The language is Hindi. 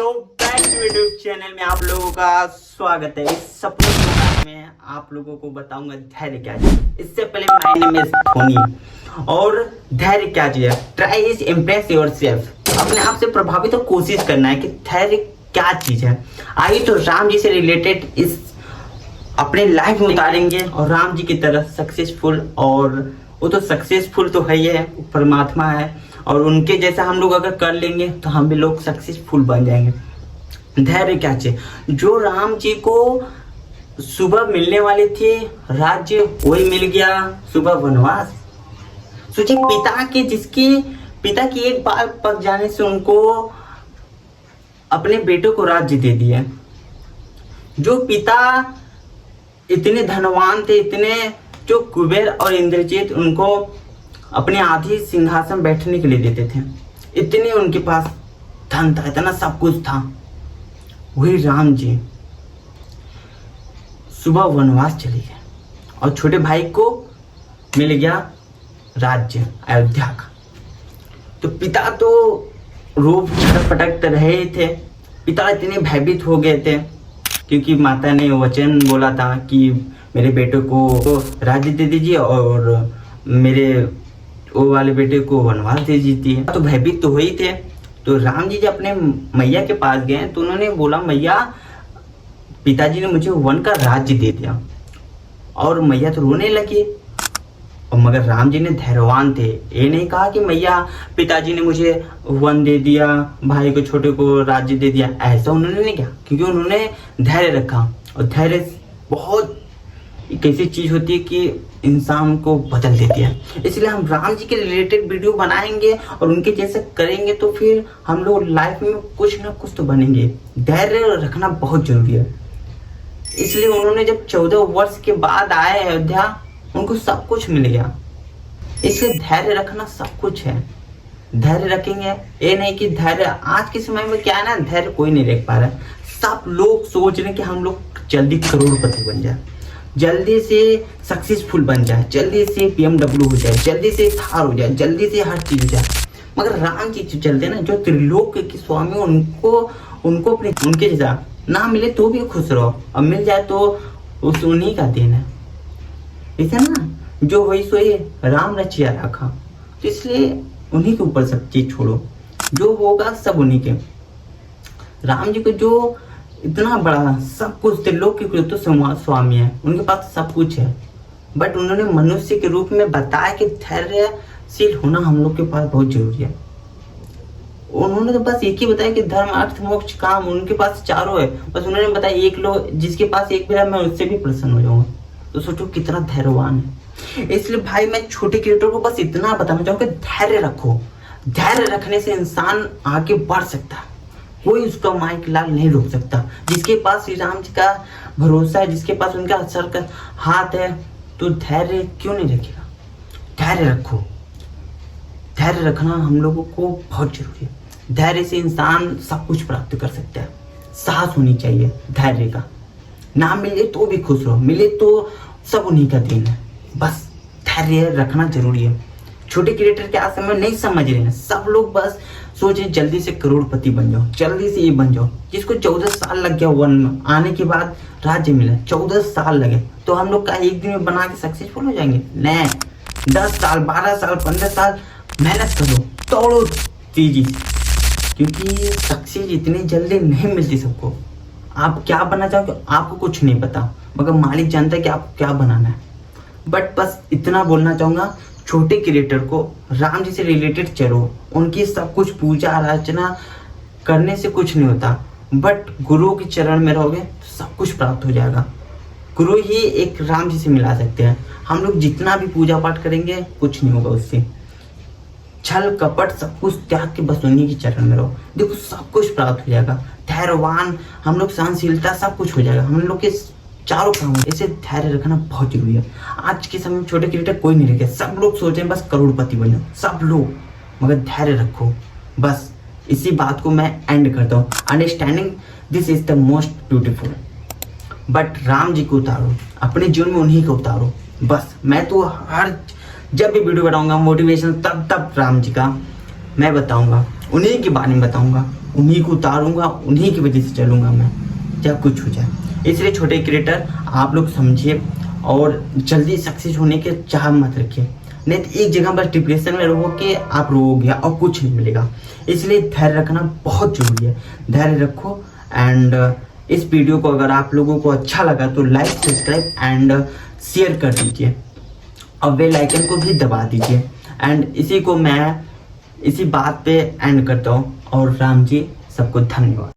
तो बैक टू यूट्यूब चैनल में आप लोगों का स्वागत है। इस सपने में आप लोगों को बताऊंगा धैर्य क्या है। इससे पहले माय नेम इज धोनी और धैर्य क्या चीज है। Try is impress yourself. अपने आप से प्रभावित और कोशिश करना है कि धैर्य क्या चीज है। आइए तो राम जी से रिलेटेड इस अपने लाइफ में उतारेंगे और राम जी की तरह सक्सेसफुल, और वो तो सक्सेसफुल तो है ही है, परमात्मा है, और उनके जैसा हम लोग अगर कर लेंगे तो हम भी लोग सक्सेसफुल बन जाएंगे। धैर्य क्या चाहिए। जो राम जी को सुबह मिलने वाली थी राज्य, वही मिल गया सुबह वनवास। सोचिए पिता की एक बात पक जाने से उनको अपने बेटे को राज्य दे दिया। जो पिता इतने धनवान थे, इतने जो कुबेर और इंद्रजीत उनको अपने आधी सिंहासन बैठने के लिए देते थे, इतने उनके पास धन था, इतना सब कुछ था। वही राम जी सुबह वनवास चले गए और छोटे भाई को मिल गया राज्य अयोध्या का। तो पिता तो रोब छटपटक रहे थे। पिता इतने भयभीत हो गए थे क्योंकि माता ने वचन बोला था कि मेरे बेटे को राज्य दे दीजिए और मेरे वो वाले बेटे को वनवास दे दीजिए। तो भयभीत तो हुई थे। तो राम जी जब अपने मैया के पास गए तो उन्होंने बोला, मैया पिताजी ने मुझे वन का राज्य दे दिया। और मैया तो रोने लगी। और मगर राम जी ने धैर्यवान थे, ये नहीं कहा कि मैया पिताजी ने मुझे वन दे दिया, भाई को छोटे को राज्य दे दिया, ऐसा उन्होंने नहीं किया, क्योंकि उन्होंने धैर्य रखा। और धैर्य बहुत एक ऐसी चीज होती है कि इंसान को बदल देती है। इसलिए हम राम जी के रिलेटेड वीडियो बनाएंगे और उनके जैसे करेंगे तो फिर हम लोग लाइफ में कुछ ना कुछ तो बनेंगे। धैर्य रखना बहुत जरूरी है। इसलिए उन्होंने जब 14 वर्ष के बाद आए अयोध्या, उनको सब कुछ मिल गया। इसलिए धैर्य रखना सब कुछ है। धैर्य रखेंगे, ये नहीं कि धैर्य आज के समय में क्या है ना, धैर्य कोई नहीं रख पा रहा है। सब लोग सोच रहे हैं कि हम लोग जल्दी करोड़पति बन जाए, जल्दी से सक्सेसफुल बन जाए, जल्दी से BMW हो जाए, जल्दी से थार हो जाए, जल्दी से हर चीज हो जाए। मगर राम जी चलते ना, जो त्रिलोक के स्वामी, उनको अपने उनके जैसा ना मिले तो भी खुश रहो, और मिल जाए तो उस उन्हीं का देन है। ऐसा ना, जो वही सोई राम रचिया रखा। तो इसलिए उन्हीं के ऊपर सब चीज छोड़ो, जो होगा सब उन्हीं के। राम जी को जो इतना बड़ा सब कुछ, त्रिलोक के तो स्वामी है, उनके पास सब कुछ है, बट उन्होंने मनुष्य के रूप में बताया कि धैर्यशील होना हम लोग के पास बहुत जरूरी है। उन्होंने तो बस एक ही बताया कि धर्म अर्थ मोक्ष काम, उनके पास चारों है, बस उन्होंने बताया एक लोग जिसके पास एक मिला मैं उससे भी प्रसन्न हो जाऊंगा। तो सोचो कितना धैर्यवान है। इसलिए भाई मैं छोटे क्रिएटर को बस इतना बताना चाहूंगा, धैर्य रखो। धैर्य रखने से इंसान आगे बढ़ सकता है, कोई उसका माइक लाल नहीं रोक सकता। जिसके पास श्री राम जी का भरोसा है, जिसके पास उनका असर का हाथ है, तो धैर्य क्यों नहीं रखेगा। धैर्य रखो। धैर्य रखना हम लोगों को बहुत जरूरी है। धैर्य से इंसान सब कुछ प्राप्त कर सकता है। साहस होनी चाहिए धैर्य का। ना मिले तो भी खुश रहो, मिले तो सब उन्हीं का देन है। बस धैर्य रखना जरूरी है। छोटे क्रिएटर के आज समय नहीं समझ रहे हैं। सब लोग बस सोचे जल्दी से करोड़पति बन जाओ, जल्दी से ये बन जाओ। जिसको 14 साल लग गया वन में आने के बाद राज्य मिला, 14 साल लगे, तो हम लोग का एक दिन में बना के सक्सेसफुल हो जाएंगे? नहीं, 10 साल 12 साल 15 साल मेहनत करो, तोड़ो तेजी, क्योंकि सक्सेस इतनी जल्दी नहीं मिलती सबको। आप क्या बनना चाहोगे आपको कुछ नहीं पता, मगर मालिक जानता है कि आपको क्या बनाना है। बट बस इतना बोलना चाहूंगा, छोटे क्रिएटर को राम जी से रिलेटेड चलो। उनकी सब कुछ पूजा अर्चना करने से कुछ नहीं होता, बट गुरु के चरण में रहोगे तो सब कुछ प्राप्त हो जाएगा। गुरु ही एक राम जी से मिला सकते हैं। हम लोग जितना भी पूजा पाठ करेंगे कुछ नहीं होगा उससे। छल कपट सब कुछ त्याग के बस उन्हीं के चरण में रहो, देखो सब कुछ प्राप्त हो जाएगा। धैर्यवान हम लोग, सहनशीलता, सब कुछ हो जाएगा। हम लोग के चारों काम, ऐसे धैर्य रखना बहुत जरूरी है। आज के समय में छोटे क्रिएटर कोई नहीं रखे। सब लोग सोचे बस करोड़पति बन जाओ, सब लोग, मगर धैर्य रखो। बस इसी बात को मैं एंड करता हूँ। Understanding this is the most beautiful. But Ram ji को उतारो, अपने जीवन में उन्हीं को उतारो। बस मैं तो जब भी वीडियो बनाऊंगा मोटिवेशन, तब राम जी का मैं बताऊंगा, उन्हीं के बारे में बताऊंगा। उन्हीं को उतारूंगा, उन्हीं की वजह से चलूंगा मैं, चाहे कुछ हो जाए। इसलिए छोटे क्रिएटर आप लोग समझिए और जल्दी सक्सेस होने के चाह मत रखिए, नहीं तो एक जगह बस डिप्रेशन में रहो कि आप रोओगे और कुछ नहीं मिलेगा। इसलिए धैर्य रखना बहुत जरूरी है, धैर्य रखो। एंड इस वीडियो को अगर आप लोगों को अच्छा लगा तो लाइक, सब्सक्राइब एंड शेयर कर दीजिए और बेल आइकन को भी दबा दीजिए। एंड इसी को मैं इसी बात पे एंड करता हूँ और राम जी सबको धन्यवाद।